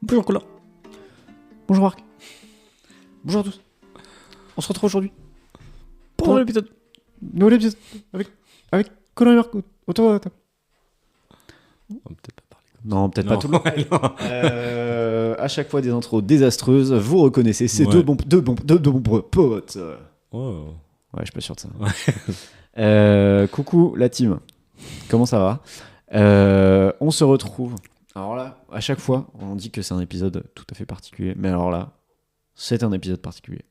Bonjour Colin. Bonjour Marc. Bonjour à tous. On se retrouve aujourd'hui pour un nouvel épisode avec Colin et Marc autour de la table. On va peut-être pas parler. Non, peut-être Non. pas tout le long. À chaque fois des intros désastreuses, vous reconnaissez ces Ouais. deux bons potes. Oh. Ouais, je suis pas sûr de ça. Coucou la team. Comment ça va? On se retrouve. Alors là, à chaque fois, on dit que c'est un épisode tout à fait particulier. Mais alors là, c'est un épisode particulier.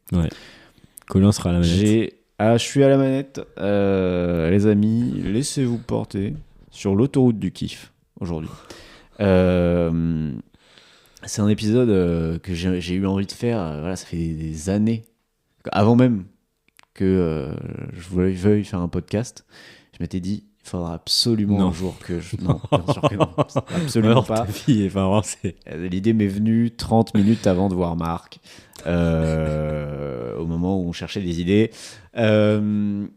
Colin sera à la manette. Je suis à la manette. Les amis, laissez-vous porter sur l'autoroute du kiff aujourd'hui. C'est un épisode que j'ai eu envie de faire. Voilà, ça fait des années. Avant même que je veuille faire un podcast, je m'étais dit, il faudra absolument un jour que je... Non, bien sûr que non. Absolument Alors, pas. ta fille, enfin, vraiment, c'est... L'idée m'est venue 30 minutes avant de voir Marc, au moment où on cherchait des idées. J'ai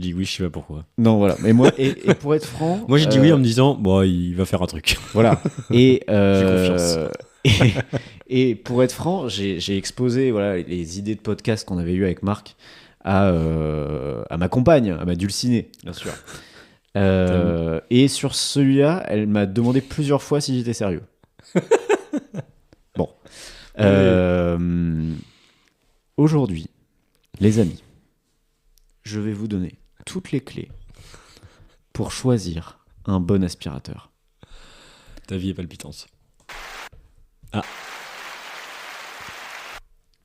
dit oui, je sais pas pourquoi. Non, voilà. Mais moi, et pour être franc... Moi, j'ai dit oui en me disant, bon, il va faire un truc. Voilà. Et, J'ai confiance. et pour être franc, j'ai exposé voilà, les idées de podcast qu'on avait eues avec Marc à ma compagne, à ma dulcinée, bien sûr. Et sur celui-là, elle m'a demandé plusieurs fois si j'étais sérieux. Bon. Aujourd'hui, les amis, je vais vous donner toutes les clés pour choisir un bon aspirateur. Ta vie est palpitante.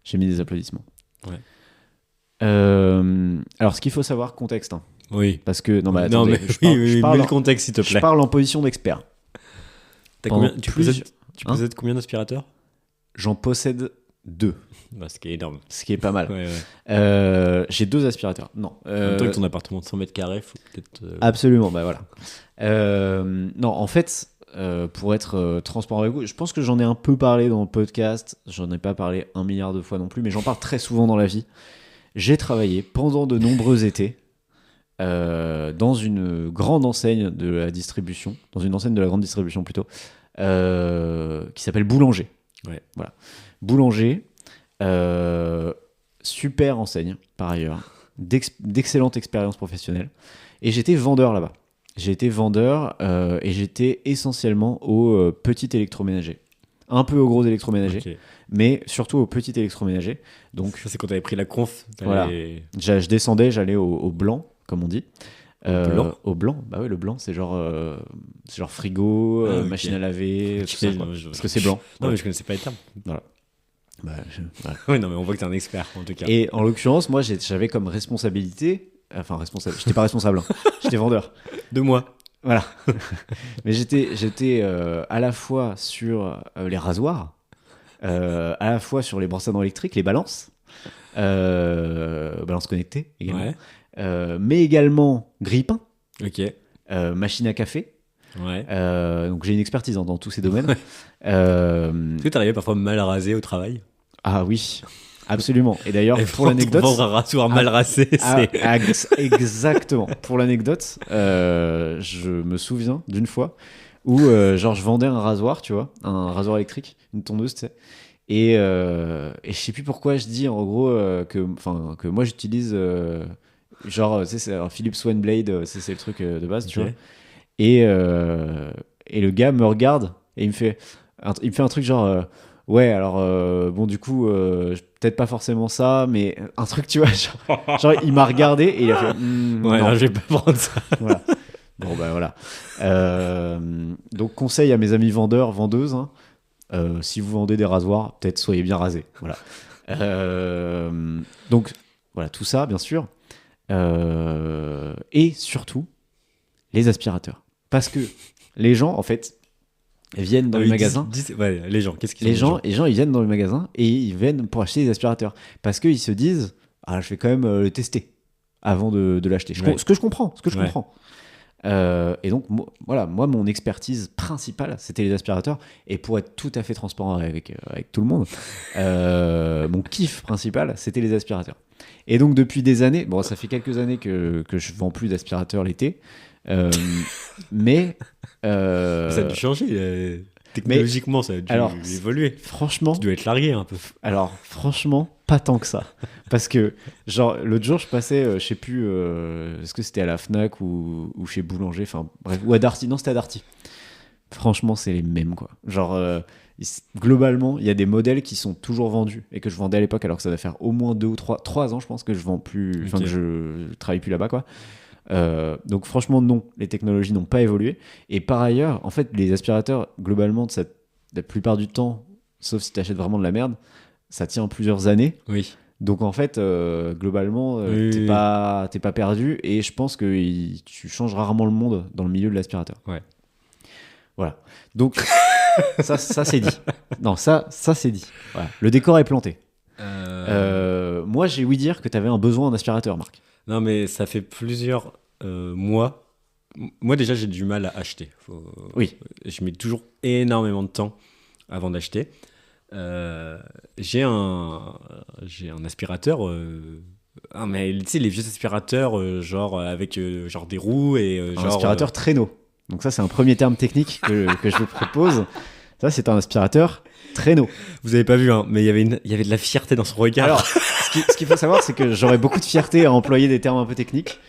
J'ai mis des applaudissements. Ouais. Alors, ce qu'il faut savoir, contexte. Hein, Oui. parce que, non, mais non, attendez, mais je parle mets le contexte, s'il te je plaît. parle en position d'expert. T'as Pendant combien, tu plus- possèdes combien d'aspirateurs? J'en possède 2, Bah, ce qui est énorme. ce qui est pas mal. Ouais. J'ai 2 aspirateurs. Non. En même temps que ton appartement de 100 mètres carrés, faut peut-être... Absolument, bah voilà. Non, en fait, pour être transparent avec vous, je pense que j'en ai un peu parlé dans le podcast. J'en ai pas parlé 1 milliard de fois non plus, mais j'en parle très souvent dans la vie. J'ai travaillé pendant de nombreux étés dans une grande enseigne de la distribution, dans une enseigne de la grande distribution plutôt, qui s'appelle Boulanger. Ouais. Voilà. Boulanger, super enseigne par ailleurs, d'excellente expérience professionnelle. Et j'étais vendeur là-bas. J'ai été vendeur et j'étais essentiellement au petit électroménager. Un peu au gros électroménager, Ok. mais surtout au petit électroménager. Donc Ça, c'est quand t'avais pris la conf. Voilà. je descendais, j'allais au blanc, comme on dit. Blanc Au blanc, bah oui, le blanc, c'est genre frigo, Ah, ok. machine à laver, tout Ok, ça, quoi. non, Parce que c'est blanc. Non, mais je connaissais pas les termes. Bah, voilà. Oui, non, mais on voit que t'es un expert, en tout cas. Et en l'occurrence, moi, j'avais comme responsabilité, j'étais pas responsable, hein. J'étais vendeur. 2 mois. Voilà. Mais j'étais à la fois sur les rasoirs, à la fois sur les brosses à dents électriques, les balances, balances connectées également, Ouais. mais également grille-pain, Ok. machine à café. Ouais. Donc j'ai une expertise dans tous ces domaines. Est-ce que t'arrivais parfois mal rasé au travail? Ah oui, absolument. Et d'ailleurs, Et pour l'anecdote... Vendre un rasoir mal rasé, c'est... Exactement. Pour l'anecdote, je me souviens d'une fois où genre je vendais un rasoir, tu vois, un rasoir électrique, une tondeuse, tu sais. Et je sais plus pourquoi je dis en gros que moi j'utilise genre tu sais c'est un Philips OneBlade, c'est le truc de base, tu Ok. vois. Et le gars me regarde et il me fait un truc genre ouais alors bon du coup peut-être pas forcément ça mais un truc tu vois genre il m'a regardé et il a fait Ouais, non. non, je vais pas prendre ça. Voilà. Bon bah voilà. Donc conseil à mes amis vendeurs, vendeuses, hein, si vous vendez des rasoirs, peut-être soyez bien rasés. Voilà. Donc voilà tout ça bien sûr. Et surtout les aspirateurs. Parce que les gens en fait viennent dans les magasins. Ouais, les gens, qu'est-ce qu'ils Les gens ils viennent dans les magasins et ils viennent pour acheter des aspirateurs. Parce qu'ils se disent ah je vais quand même le tester avant de l'acheter. Ouais. Ce que je comprends. Ouais. Comprends. Et donc, moi, mon expertise principale, c'était les aspirateurs. Et pour être tout à fait transparent avec tout le monde, mon kiff principal, c'était les aspirateurs. Et donc, depuis des années, bon, ça fait quelques années que je vends plus d'aspirateurs l'été, mais Ça a dû changer. Technologiquement, ça a dû évoluer. Franchement, tu dois être largué un peu. Alors, franchement, pas tant que ça. Parce que, genre, l'autre jour, je passais, je sais plus, est-ce que c'était à la Fnac ou chez Boulanger, enfin, bref, ou à Darty. Non, c'était à Darty. Franchement, c'est les mêmes, quoi. Genre, globalement, il y a des modèles qui sont toujours vendus et que je vendais à l'époque, alors que ça doit faire au moins 2 ou 3 ans, je pense, que je vends plus, enfin, que je travaille plus là-bas, quoi. Donc franchement non, les technologies n'ont pas évolué et par ailleurs en fait les aspirateurs globalement la plupart du temps, sauf si tu achètes vraiment de la merde, ça tient plusieurs années. Oui. Donc en fait globalement t'es pas perdu et je pense que tu changes rarement le monde dans le milieu de l'aspirateur. Ouais. Voilà. Donc ça c'est dit. Non, ça c'est dit. Voilà. Le décor est planté. Moi j'ai ouï dire que tu avais un besoin en aspirateur, Marc. Non, mais ça fait plusieurs mois. Moi, déjà, j'ai du mal à acheter. Oui. Je mets toujours énormément de temps avant d'acheter. J'ai un aspirateur. Mais tu sais, les vieux aspirateurs, genre avec genre des roues et un aspirateur traîneau. Donc, ça, c'est un premier terme technique que je vous propose. Ça, c'est un aspirateur traîneau. Vous avez pas vu, hein, mais il y avait de la fierté dans son regard. Alors, ce qu'il faut savoir, c'est que j'aurais beaucoup de fierté à employer des termes un peu techniques.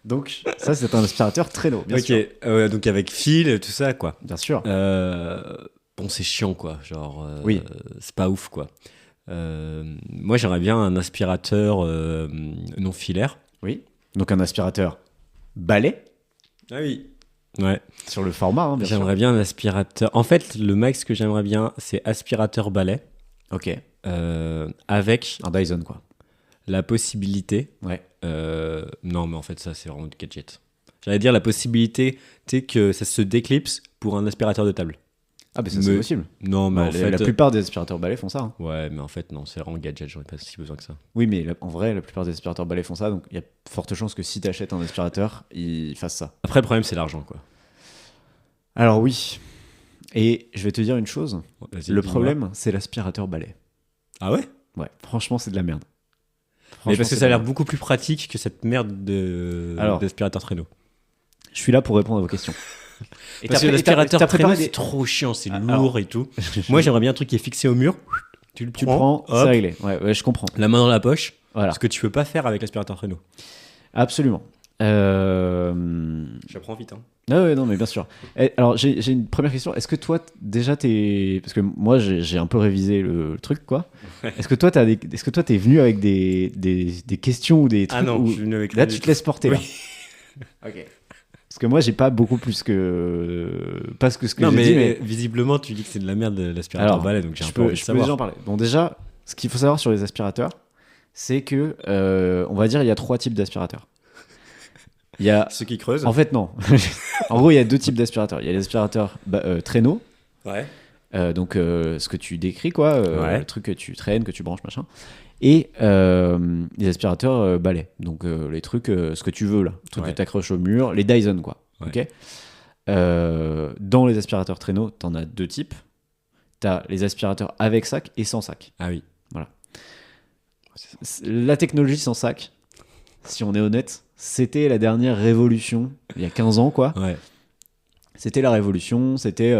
Donc, ça, c'est un aspirateur traîneau, bien sûr. Ok, donc avec fil, tout ça, quoi. Bien sûr. Bon, c'est chiant, quoi. Genre, oui. C'est pas ouf, quoi. Moi, j'aimerais bien un aspirateur non filaire. Oui. Donc, un aspirateur balai. Ah oui. Ouais. Sur le format, hein, bien sûr. J'aimerais bien un aspirateur. En fait, le max que j'aimerais bien, c'est aspirateur balai. Ok. Avec un Dyson, quoi. La possibilité. Ouais. Non, mais en fait, ça, c'est vraiment de gadget. J'allais dire la possibilité, tu sais, que ça se déclipse pour un aspirateur de table. Ah, mais ça, c'est possible. Non, mais en fait. La plupart des aspirateurs balais font ça. Hein. Ouais, mais en fait, non, c'est vraiment gadget, j'aurais pas si besoin que ça. Oui, mais en vrai, la plupart des aspirateurs balais font ça, donc il y a forte chance que si tu achètes un aspirateur, il fasse ça. Après, le problème, c'est l'argent, quoi. Alors, oui. Et je vais te dire une chose. Le problème, c'est l'aspirateur balai. Ah ouais? Ouais, franchement, c'est de la merde. Mais parce que ça a l'air beaucoup plus pratique que cette merde d'aspirateur traîneau. Je suis là pour répondre à vos questions. Parce que l'aspirateur traîneau, c'est trop chiant, c'est lourd et tout. Moi, j'aimerais bien un truc qui est fixé au mur. Tu le prends, c'est réglé. Ouais, je comprends. La main dans la poche. Voilà. Ce que tu peux pas faire avec l'aspirateur traîneau. Absolument. J'apprends vite, hein. Ah ouais, non, mais bien sûr. Alors, j'ai une première question. Est-ce que toi, déjà, parce que moi, j'ai un peu révisé le truc, quoi. Ouais. Est-ce que toi, t'es venu avec des questions ou des trucs? Ah non, je suis venu avec... Là, tu te laisses porter, oui. Là. Ok. Parce que moi, j'ai pas beaucoup plus que... Pas ce que non, j'ai dit, mais... visiblement, tu dis que c'est de la merde l'aspirateur balai, donc j'ai un peu envie de savoir. Je peux déjà en parler. Bon, déjà, ce qu'il faut savoir sur les aspirateurs, c'est que, on va dire, il y a 3 types d'aspirateurs. Il y a... Ceux qui creusent. En fait, non. En gros, il y a 2 types d'aspirateurs. Il y a les aspirateurs traîneau. Ouais. Donc, ce que tu décris, quoi. Ouais. Le truc que tu traînes, que tu branches, machin. Et les aspirateurs balais. Donc, les trucs, ce que tu veux, là. Les trucs que tu accroches au mur. Les Dyson, quoi. Ouais. Ok. Dans les aspirateurs traîneau, t'en as 2 types. T'as les aspirateurs avec sac et sans sac. Ah oui. Voilà. La technologie sans sac, si on est honnête, c'était la dernière révolution, il y a 15 ans, quoi. Ouais. C'était la révolution, c'était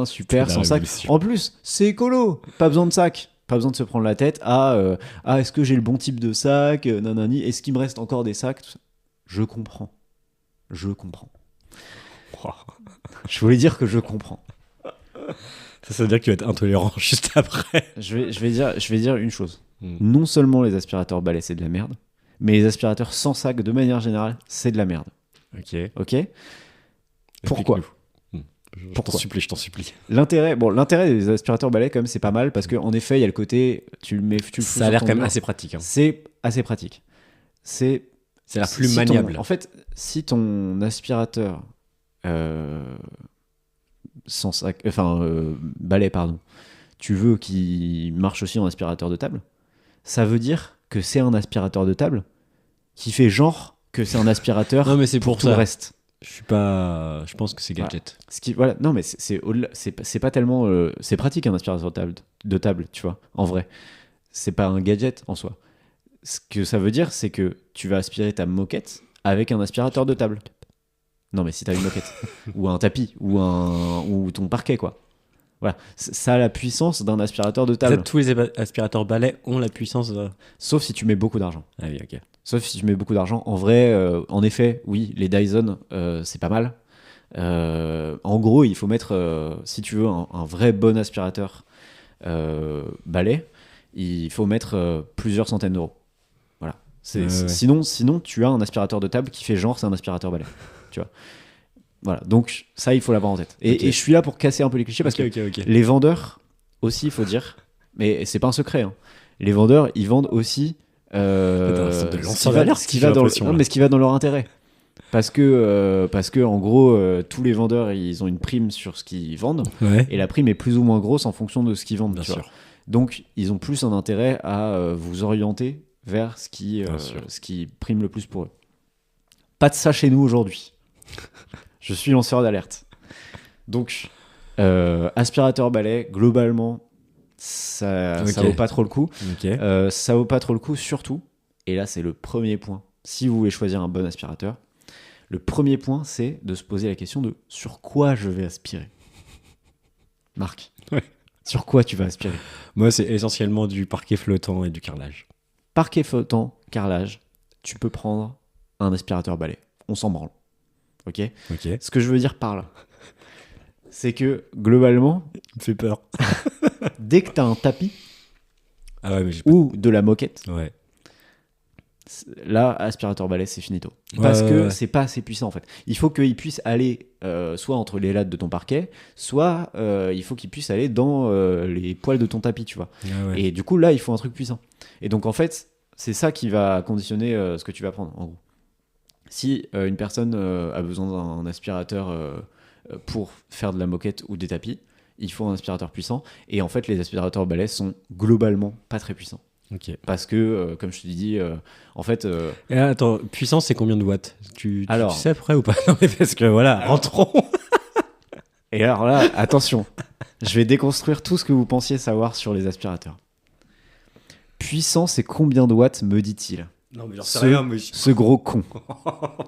super, sans sac. En plus, c'est écolo, pas besoin de sac. Pas besoin de se prendre la tête est-ce que j'ai le bon type de sac, nanani, est-ce qu'il me reste encore des sacs, tout ça. Je comprends. Wow. Je voulais dire que je comprends. Ça veut dire que tu vas être intolérant juste après. Je vais dire une chose. Non seulement les aspirateurs balais, c'est de la merde, mais les aspirateurs sans sac, de manière générale, c'est de la merde. Ok. Pourquoi? Je t'en supplie. L'intérêt des aspirateurs balais, quand même, c'est pas mal parce qu'en effet, il y a le côté, tu le fous. Ça a l'air quand même assez pratique. Hein. C'est assez pratique. C'est la plus maniable. En fait, si ton aspirateur sans sac, balai, pardon, tu veux qu'il marche aussi en aspirateur de table, ça veut dire que c'est un aspirateur de table qui fait genre que c'est un aspirateur non, mais c'est pour tout le reste. Je pense que c'est gadget. Voilà. Non, mais c'est pas tellement. C'est pratique un aspirateur de table, tu vois, en vrai. C'est pas un gadget en soi. Ce que ça veut dire, c'est que tu vas aspirer ta moquette avec un aspirateur de table. Non, mais si t'as une moquette, ou un tapis, ou ton parquet, quoi. Voilà, ça a la puissance d'un aspirateur de En table. fait, tous les aspirateurs balais ont la puissance de... Sauf si tu mets beaucoup d'argent. Ah oui, ok. Sauf si tu mets beaucoup d'argent. En vrai, en effet, oui, les Dyson, c'est pas mal. En gros, il faut mettre, si tu veux, un vrai bon aspirateur balai, il faut mettre plusieurs centaines d'euros. Voilà. Ouais. Sinon, tu as un aspirateur de table qui fait genre c'est un aspirateur balai. Tu vois. Voilà. Donc ça, il faut l'avoir en tête. Ok. Et je suis là pour casser un peu les clichés parce Ok, que ok. les vendeurs aussi, il faut dire, mais c'est pas un secret, hein. Les vendeurs, ils vendent aussi C'est de ce lanceur qui va- d'alerte, ce qui j'ai va dans l'impression, non, là. mais ce qui va dans leur intérêt. Parce que en gros, tous les vendeurs, ils ont une prime sur ce qu'ils vendent. Ouais. Et la prime est plus ou moins grosse en fonction de ce qu'ils vendent. Bien tu vois. sûr. Donc, ils ont plus un intérêt à vous orienter vers ce Bien sûr. ce qui prime le plus pour eux. Pas de ça chez nous aujourd'hui. Je suis lanceur d'alerte. Donc, aspirateur balai, globalement, ça Ok. vaut pas trop le coup. Ok. Ça vaut pas trop le coup, surtout, et là c'est le premier point, si vous voulez choisir un bon aspirateur, le premier point c'est de se poser la question de sur quoi je vais aspirer. Marc, Ouais. sur quoi tu vas aspirer? Moi, c'est essentiellement du parquet flottant et du carrelage. Parquet flottant, carrelage, tu peux prendre un aspirateur balai, on s'en branle. Ok. Ok. Ce que je veux dire par là, c'est que globalement, Ça me fait peur. dès que tu as un tapis Ah ouais, mais j'ai ou de la moquette, pas... Ouais. là, aspirateur balai, c'est finito. Ouais, Parce ouais, que ouais. c'est pas assez puissant en fait. Il faut qu'il puisse aller soit entre les lattes de ton parquet, soit il faut qu'il puisse aller dans les poils de ton tapis, tu vois. Ah ouais. Et du coup, là, il faut un truc puissant. Et donc, en fait, c'est ça qui va conditionner ce que tu vas prendre, en gros. Si une personne a besoin d'un aspirateur pour faire de la moquette ou des tapis, il faut un aspirateur puissant. Et en fait, les aspirateurs balais sont globalement pas très puissants. Ok. Parce que, comme je te dis, en fait, Et là, attends, puissance, c'est combien de watts? Tu Alors. sais après ou pas? Non, mais parce que voilà, rentrons. et alors là, attention, je vais déconstruire tout ce que vous pensiez savoir sur les aspirateurs. Puissant, c'est combien de watts, me dit-il? Non, mais j'en Ce- sais rien, mais... Ce gros con.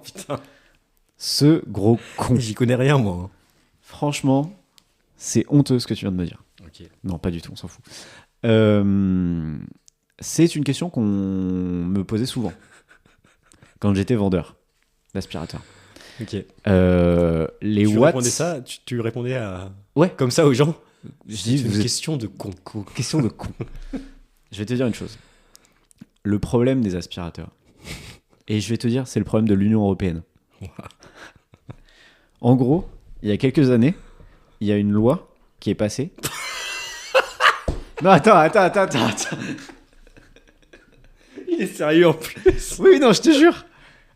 Putain, Ce gros con. j'y connais rien, moi. Franchement, c'est honteux ce que tu viens de me dire. Ok. Non, pas du tout, on s'en fout. C'est une question qu'on me posait souvent quand j'étais vendeur d'aspirateurs. Ok. Les Tu watts. répondais ça, tu répondais à... Ouais. Comme ça aux gens? Je C'est dis, une vous êtes- question de con. question de con. Je vais te dire une chose. Le problème des aspirateurs, et je vais te dire, c'est le problème de l'Union européenne. En gros, il y a quelques années, il y a une loi qui est passée. Non, attends. Il est sérieux en plus. Oui, non, je te jure.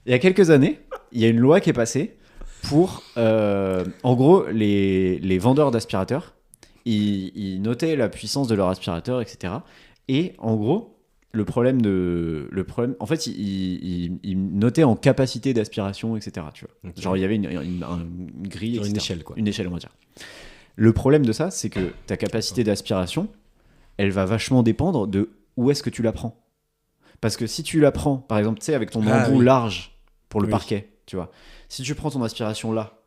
Il y a quelques années, il y a une loi qui est passée pour, en gros, les vendeurs d'aspirateurs, ils notaient la puissance de leur aspirateur, etc. Et en gros, le problème, en fait, ils notaient en capacité d'aspiration, etc. Tu vois. Ok. Genre, il y avait une grille, Genre une etc. échelle, quoi. Une échelle, on va dire. Le problème de ça, c'est que ta capacité d'aspiration, elle va vachement dépendre de où est-ce que tu la prends. Parce que si tu la prends, par exemple, tu sais, avec ton Ah, embout oui. large pour le Oui. parquet, tu vois. Si tu prends ton aspiration là,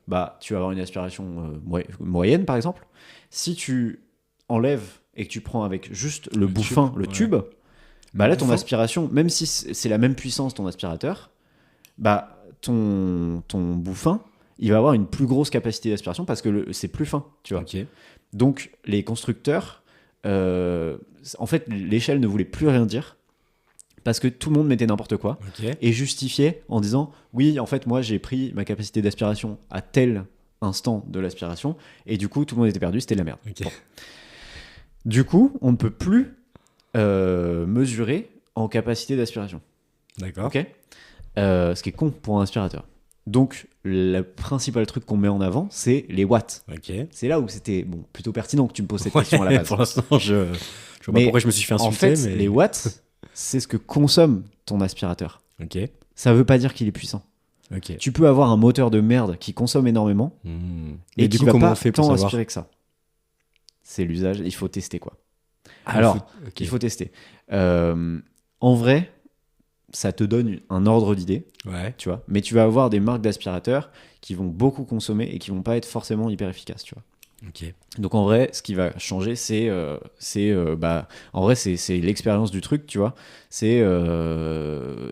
bah, tu vas avoir une aspiration moyenne, par exemple. Si tu enlèves et que tu prends avec juste le bouffin, tube, le ouais. tube, bah là, ton bouffin. aspiration, même si c'est la même puissance, ton aspirateur, bah, ton bouffin, il va avoir une plus grosse capacité d'aspiration parce que c'est plus fin, tu vois. Ok. Donc, les constructeurs, en fait, l'échelle ne voulait plus rien dire parce que tout le monde mettait n'importe quoi Ok. et justifiait en disant oui, en fait, moi, j'ai pris ma capacité d'aspiration à tel instant de l'aspiration et du coup, tout le monde était perdu, c'était de la merde. Ok. Bon. Du coup, on ne peut plus mesurer en capacité d'aspiration. D'accord. Ok. Ce qui est con pour un aspirateur. Donc, le principal truc qu'on met en avant, c'est les watts. Ok. C'est là où c'était plutôt pertinent que tu me poses cette question à la base. Pour l'instant, je vois pas Mais pourquoi je me suis fait En insulter, fait, mais... les watts, c'est ce que consomme ton aspirateur. Ok. Ça veut pas dire qu'il est puissant. Ok. Tu peux avoir un moteur de merde qui consomme énormément Et et du qui coup, va comment pas on fait pour tant savoir? aspirer que ça. C'est l'usage, il faut tester quoi. Ah, Alors, ok. il faut tester. En vrai, ça te donne un ordre d'idée, Ouais. tu vois. Mais tu vas avoir des marques d'aspirateurs qui vont beaucoup consommer et qui vont pas être forcément hyper efficaces, tu vois. Ok. Donc en vrai, ce qui va changer, en vrai, c'est l'expérience du truc, tu vois. C'est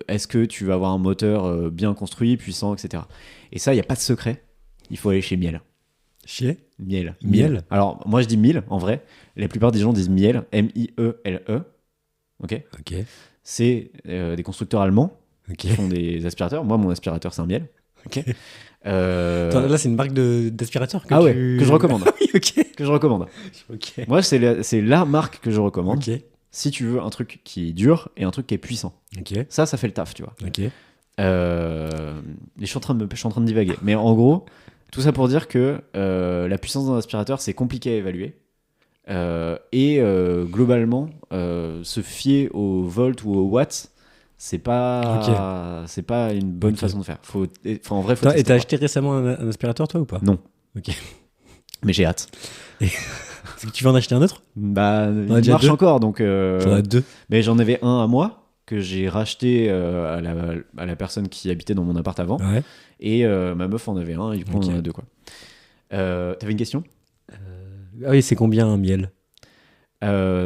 est-ce que tu vas avoir un moteur bien construit, puissant, etc. Et ça, il n'y a pas de secret. Il faut aller chez Miel. Chier. Miel. Miel. Alors moi, je dis Miel, en vrai. La plupart des gens disent Miel, M-I-E-L-E. Ok. Ok. C'est des constructeurs allemands Ok. qui font des aspirateurs. Moi, mon aspirateur, c'est un Miel. Ok. Attends, là, c'est une marque d'aspirateur que Que je recommande. Ah oui, ok. Que je recommande. Ok. Moi, c'est la marque que je recommande. Ok. Si tu veux un truc qui est dur et un truc qui est puissant. Ok. Ça fait le taf, tu vois. Ok. Je suis en train de divaguer. Mais en gros, tout ça pour dire que la puissance d'un aspirateur, c'est compliqué à évaluer. Globalement, se fier au volt ou au watt, c'est pas une bonne Ok. façon de faire. En vrai, faut Toi, et tester, t'as quoi. acheté récemment un aspirateur, toi, ou pas? Non. Ok. Mais j'ai hâte. Est-ce que tu veux en acheter un autre? Bah, a il déjà marche deux. encore, donc. T'en as 2. Mais j'en avais un à moi que j'ai racheté à la personne qui habitait dans mon appart avant. Ouais. Et ma meuf en avait un, et du coup Ok. on en a deux, quoi. T'avais une question? Ah oui, c'est combien un miel?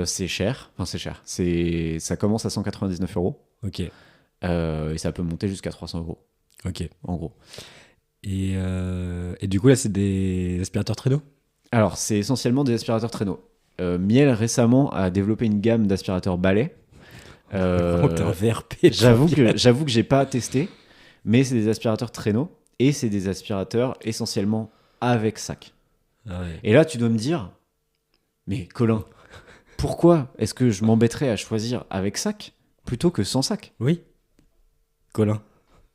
C'est cher. Enfin, c'est cher. Ça commence à 199 euros. Ok. Et ça peut monter jusqu'à 300 euros, Ok. en gros. Et du coup, là, c'est des aspirateurs traîneaux? Alors, c'est essentiellement des aspirateurs traîneaux. Miel récemment a développé une gamme d'aspirateurs balais. Vraiment, t'es un VRP. J'avoue que j'ai pas testé, mais c'est des aspirateurs traîneaux et c'est des aspirateurs essentiellement avec sac. Ah ouais. Et là, tu dois me dire, mais Colin, pourquoi est-ce que je m'embêterais à choisir avec sac plutôt que sans sac? Oui. Colin.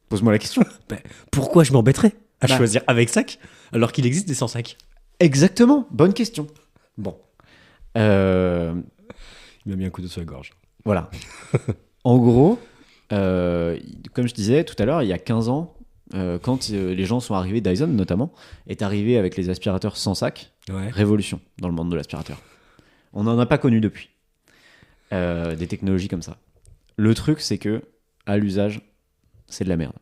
Pose-moi la question. Pourquoi je m'embêterais à Bah. choisir avec sac alors qu'il existe des sans sac? Exactement, bonne question. Bon. Il m'a mis un couteau sur la gorge. Voilà. En gros, comme je disais tout à l'heure, il y a 15 ans, quand les gens sont arrivés, Dyson notamment, est arrivé avec les aspirateurs sans sac, Ouais. révolution dans le monde de l'aspirateur. On n'en a pas connu depuis. Des technologies comme ça. Le truc, c'est que, à l'usage, c'est de la merde.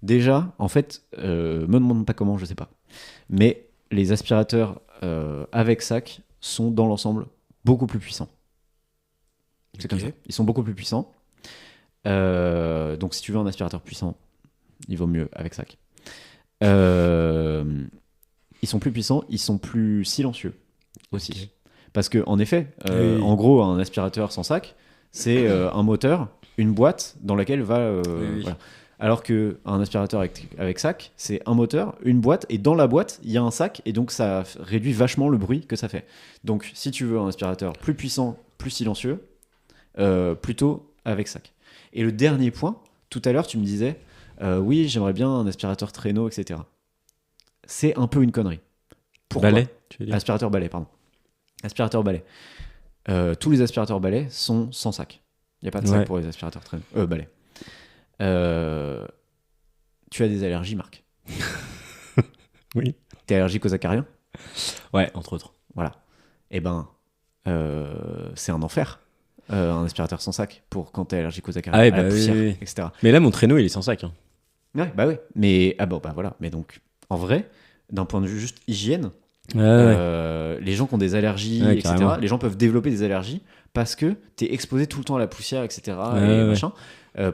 Déjà, en fait, me demande pas comment, je sais pas. Mais les aspirateurs avec sac sont, dans l'ensemble, beaucoup plus puissants. C'est comme Ok. ça. Ils sont beaucoup plus puissants. Donc si tu veux un aspirateur puissant, il vaut mieux avec sac. Ils sont plus puissants, ils sont plus silencieux aussi. Ok. Parce que en effet, Oui. en gros, un aspirateur sans sac, c'est un moteur, une boîte dans laquelle va... Oui. voilà. Alors qu'un aspirateur avec sac, c'est un moteur, une boîte, et dans la boîte, il y a un sac, et donc ça réduit vachement le bruit que ça fait. Donc si tu veux un aspirateur plus puissant, plus silencieux, plutôt avec sac. Et le dernier point, tout à l'heure tu me disais oui, j'aimerais bien un aspirateur traîneau, etc. C'est un peu une connerie. Pourquoi? Balai, tu veux dire? Aspirateur balai, pardon. Aspirateur balai. Tous les aspirateurs balai sont sans sac. Il n'y a pas de sac Ouais. pour les aspirateurs traîneaux. Balai. Tu as des allergies, Marc? Oui. T'es allergique aux acariens? Ouais, entre autres. Voilà. Eh ben, c'est un enfer. Un aspirateur sans sac pour quand t'es allergique aux acariens, Ah ouais, à la bah oui, poussière, oui, oui. etc. Mais là, mon traîneau, il est sans sac. Hein. Ouais, bah oui. Mais voilà. Mais donc, en vrai, d'un point de vue juste hygiène, Ouais. les gens qui ont des allergies, Ouais, etc. carrément. Les gens peuvent développer des allergies parce que t'es exposé tout le temps à la poussière, etc. Ouais, et ouais. machin.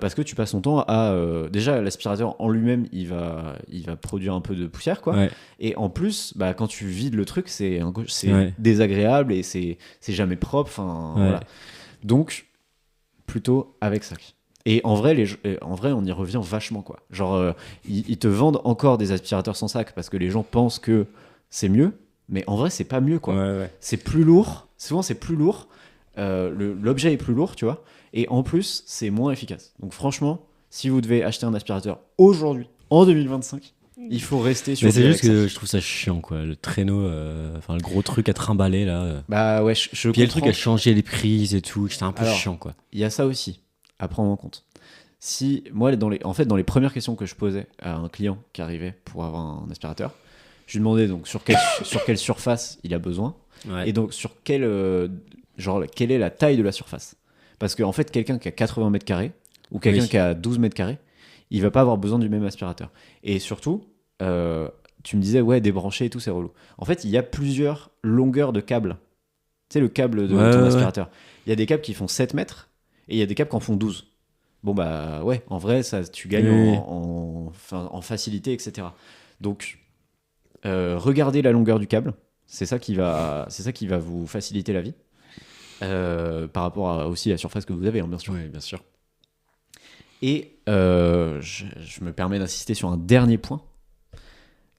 Parce que tu passes ton temps à déjà l'aspirateur en lui-même, il va produire un peu de poussière, quoi. Ouais. Et en plus, bah, quand tu vides le truc, c'est Ouais. désagréable et c'est jamais propre. Enfin, Ouais. voilà. Donc, plutôt avec sac. Et en vrai, on y revient vachement, quoi. Genre, ils te vendent encore des aspirateurs sans sac parce que les gens pensent que c'est mieux, mais en vrai, c'est pas mieux, quoi. Ouais. C'est plus lourd. Souvent, c'est plus lourd. L'objet est plus lourd, tu vois. Et en plus, c'est moins efficace. Donc, franchement, si vous devez acheter un aspirateur aujourd'hui, en 2025, il faut rester sur Mais c'est du juste avec que sac. je trouve ça chiant, quoi. Le traîneau, enfin, le gros truc à trimballer, là. Bah ouais, je Puis il y a le truc comprends. à changer les prises et tout. C'était un peu Alors, chiant, quoi. Il y a ça aussi à prendre en compte. Si moi, dans les premières questions que je posais à un client qui arrivait pour avoir un aspirateur, je lui demandais donc sur quelle surface il a besoin Ouais. et donc sur quelle est la taille de la surface. Parce qu'en fait, quelqu'un qui a 80 mètres carrés ou quelqu'un Oui. qui a 12 mètres carrés, il va pas avoir besoin du même aspirateur. Et surtout, tu me disais, ouais, débrancher et tout, c'est relou. En fait, il y a plusieurs longueurs de câbles. Tu sais, le câble de ton aspirateur. Il y a des câbles qui font 7 mètres et il y a des câbles qui en font 12. Bon, bah ouais, en vrai, ça, tu gagnes en facilité, etc. Donc, regardez la longueur du câble. C'est ça qui va vous faciliter la vie. Par rapport à aussi la surface que vous avez, hein, bien sûr. Oui, bien sûr. Et je me permets d'insister sur un dernier point.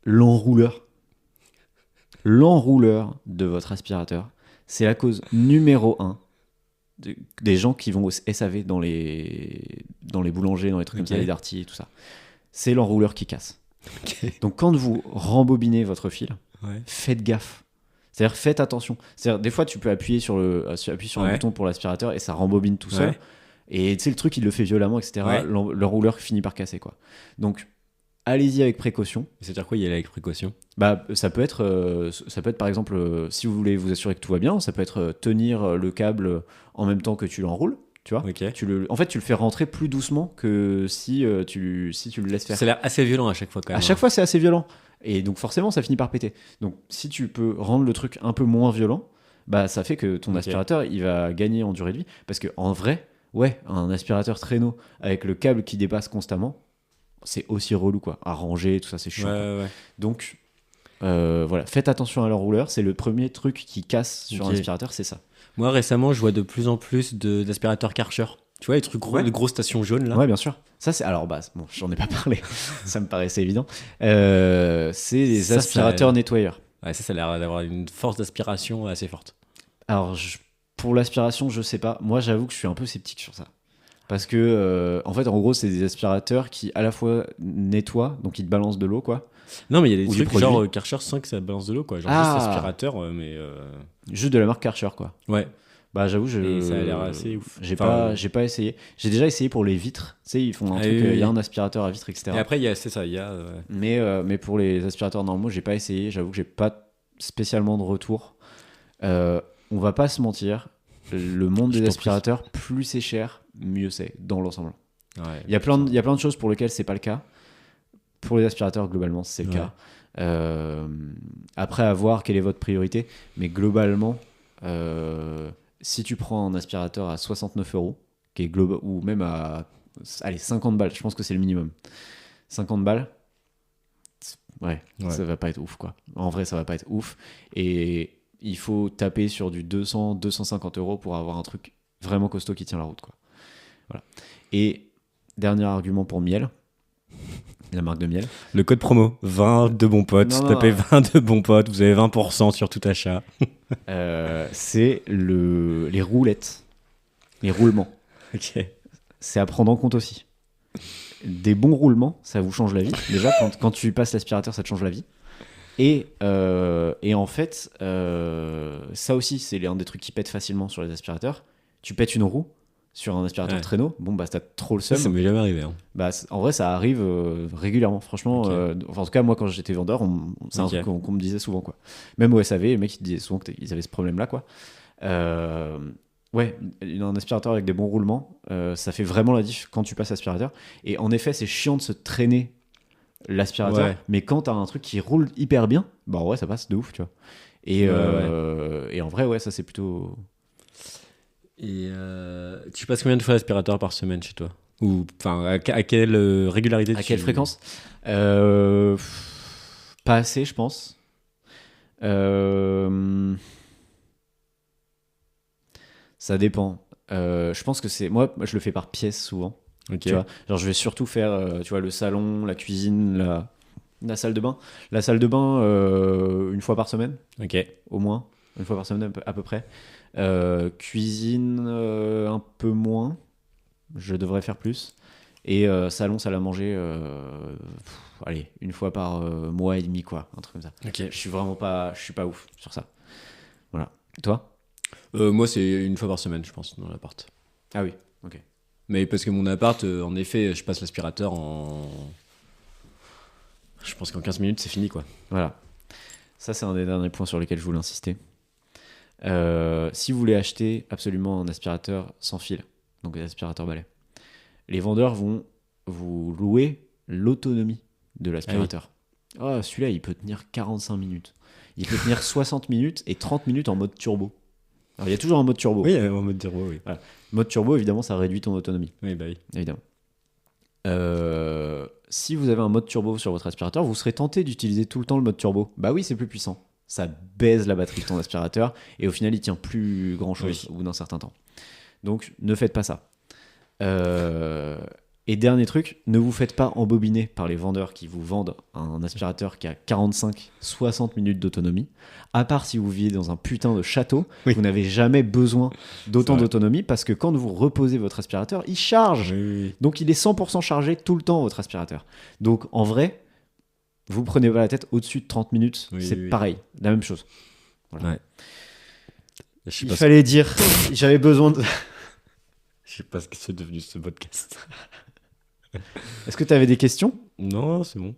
L'enrouleur. L'enrouleur de votre aspirateur, c'est la cause numéro 1 des gens qui vont au SAV dans les boulangers, dans les trucs comme ça, les darty et tout ça. C'est l'enrouleur qui casse. Donc quand vous rembobinez votre fil, faites gaffe. C'est-à-dire faites attention. C'est-à-dire des fois tu peux appuyer sur un bouton pour l'aspirateur et ça rembobine tout seul. Et tu sais le truc il le fait violemment, etc. L'enrouleur finit par casser quoi. Donc allez-y avec précaution. C'est-à-dire quoi y aller avec précaution? Bah ça peut être par exemple si vous voulez vous assurer que tout va bien, ça peut être tenir le câble en même temps que tu l'enroules. Tu vois, en fait, tu le fais rentrer plus doucement que si tu le laisses faire. Ça a l'air assez violent à chaque fois quand même. À chaque fois, c'est assez violent. Et donc, forcément, ça finit par péter. Donc, si tu peux rendre le truc un peu moins violent, bah, ça fait que ton aspirateur, il va gagner en durée de vie. Parce qu'en vrai, un aspirateur traîneau avec le câble qui dépasse constamment, c'est aussi relou, quoi. À ranger, tout ça, c'est chiant. Donc, voilà, faites attention à l'enrouleur. C'est le premier truc qui casse sur un aspirateur, c'est ça. Moi, récemment, je vois de plus en plus d'aspirateurs Karcher. Tu vois, les trucs gros, les grosses stations jaunes, là. Ouais, bien sûr. Ça, c'est... Alors, bon, j'en ai pas parlé. Ça me paraissait évident. C'est des aspirateurs nettoyeurs. Ouais, ça a l'air d'avoir une force d'aspiration assez forte. Alors, pour l'aspiration, je sais pas. Moi, j'avoue que je suis un peu sceptique sur ça. Parce que, en fait, en gros, c'est des aspirateurs qui, à la fois, nettoient, donc ils te balancent de l'eau, quoi. Non, mais il y a des trucs genre Karcher sans que ça balance de l'eau, quoi. Genre juste aspirateur, mais... Juste de la marque Karcher, quoi. Ouais. Bah, j'avoue, ça a l'air assez ouf. J'ai pas essayé. J'ai déjà essayé pour les vitres. Tu sais, ils font un truc, il y a un aspirateur à vitres, etc. Et après, c'est ça, il y a... Mais pour les aspirateurs normaux, j'ai pas essayé. J'avoue que j'ai pas spécialement de retour. On va pas se mentir. Le monde des aspirateurs, plus c'est cher, mieux c'est, dans l'ensemble. Il y a plein de choses pour lesquelles c'est pas le cas. Pour les aspirateurs, globalement, c'est le cas. Après, à voir quelle est votre priorité. Mais globalement, si tu prends un aspirateur à 69 €, qui est ou même à 50 balles, je pense que c'est le minimum. 50 balles, ça va pas être ouf, quoi. En vrai, ça va pas être ouf. Et il faut taper sur du 200-250 € pour avoir un truc vraiment costaud qui tient la route, quoi. Voilà. Et dernier argument pour Miel. La marque de miel. Le code promo, 20 de bons potes. Tapez 20 de bons potes, vous avez 20% sur tout achat. C'est les roulettes, les roulements. C'est à prendre en compte aussi. Des bons roulements, ça vous change la vie. Déjà, quand tu passes l'aspirateur, ça te change la vie. Et en fait, ça aussi, c'est l'un des trucs qui pètent facilement sur les aspirateurs. Tu pètes une roue sur un aspirateur traîneau, bon bah t'as trop le seum. Ça m'est jamais arrivé. Hein. Bah en vrai ça arrive régulièrement, franchement. En tout cas moi quand j'étais vendeur, c'est un truc qu'on me disait souvent, quoi. Même au SAV, les mecs ils disaient souvent qu'ils avaient ce problème là, quoi. Un aspirateur avec des bons roulements, ça fait vraiment la diff quand tu passes aspirateur. Et en effet c'est chiant de se traîner l'aspirateur, mais quand t'as un truc qui roule hyper bien, bah en vrai ça passe de ouf, tu vois. Et en vrai ça c'est plutôt... Et tu passes combien de fois l'aspirateur par semaine chez toi? Ou enfin à quelle régularité? À quelle fréquence? Pas assez, je pense. Ça dépend. Je pense que c'est moi je le fais par pièce souvent. Tu vois, genre je vais surtout faire tu vois, le salon, la cuisine, la salle de bain. La salle de bain une fois par semaine. Au moins une fois par semaine à peu près. Cuisine un peu moins, je devrais faire plus. Et salon, salle à manger, allez, une fois par mois et demi, quoi, un truc comme ça. Je suis pas ouf sur ça. Voilà. Toi? Moi c'est une fois par semaine, je pense, dans l'appart. Ah oui, ok. Mais parce que mon appart, en effet, je passe l'aspirateur je pense qu'en 15 minutes c'est fini, quoi. Voilà. Ça c'est un des derniers points sur lesquels je voulais insister. Si vous voulez acheter absolument un aspirateur sans fil, donc un aspirateur balai, les vendeurs vont vous louer l'autonomie de l'aspirateur. Oh, celui-là, il peut tenir 45 minutes. Il peut tenir 60 minutes et 30 minutes en mode turbo. Alors, il y a toujours un mode turbo. Oui, on va me dire oui. Mode turbo, évidemment, ça réduit ton autonomie. Oui, bah oui. Évidemment. Si vous avez un mode turbo sur votre aspirateur, vous serez tenté d'utiliser tout le temps le mode turbo. Bah oui, c'est plus puissant. Ça baise la batterie de ton aspirateur et au final, il tient plus grand-chose au bout d'un certain temps. Donc, ne faites pas ça. Et dernier truc, ne vous faites pas embobiner par les vendeurs qui vous vendent un aspirateur qui a 45-60 minutes d'autonomie. À part si vous vivez dans un putain de château, Oui. vous n'avez jamais besoin d'autant C'est vrai. d'autonomie parce que quand vous reposez votre aspirateur, il charge. Oui. Donc il est 100% chargé tout le temps, votre aspirateur. Donc en vrai, vous prenez pas la tête au-dessus de 30 minutes, Oui, c'est oui. pareil, la même chose. Voilà. Ouais. Je sais Il pas, fallait dire, j'avais besoin de... je sais pas ce que c'est devenu ce podcast. Est-ce que tu avais des questions? Non, c'est bon.